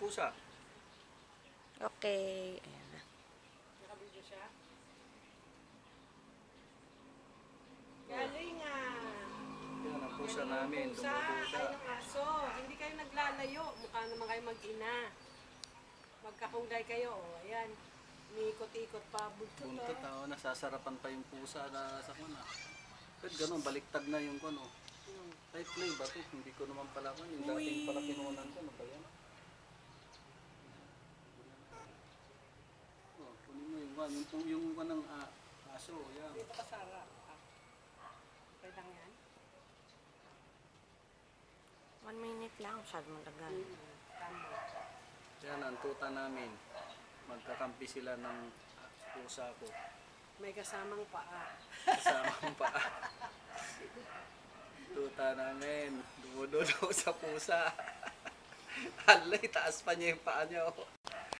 pusa. Okay. Ayan na. Nakabidyo siya? Galing ah. Yan ang pusa Galing namin, ang pusa. dumududa. Ay, ng aso. Hindi kayo naglalayo. Mukha naman kayo mag-ina. Magkakulay kayo. O, ayan. Umiikot-ikot pa. Buntot Buntot ah. nasasarapan pa yung pusa na sa kuna. Kahit ganun, baliktad na yung kuno. Kahit play ba ito? Hindi ko naman pala kan. Yung dating pala kinunan ko, ano ba yan? Oh, kunin mo yung one. Yung one ng aso, yan. Dito ka, Sarah. Ah. Okay lang yan? 1 minute lang. Masyado matagal. Tama. Yan ang tuta namin. Magkakampi sila ng pusa ko. May kasamang paa. Kasama kong paa. Tuta namin. Dumududo sa pusa. Halay, taas pa niya yung paa niya. Oh.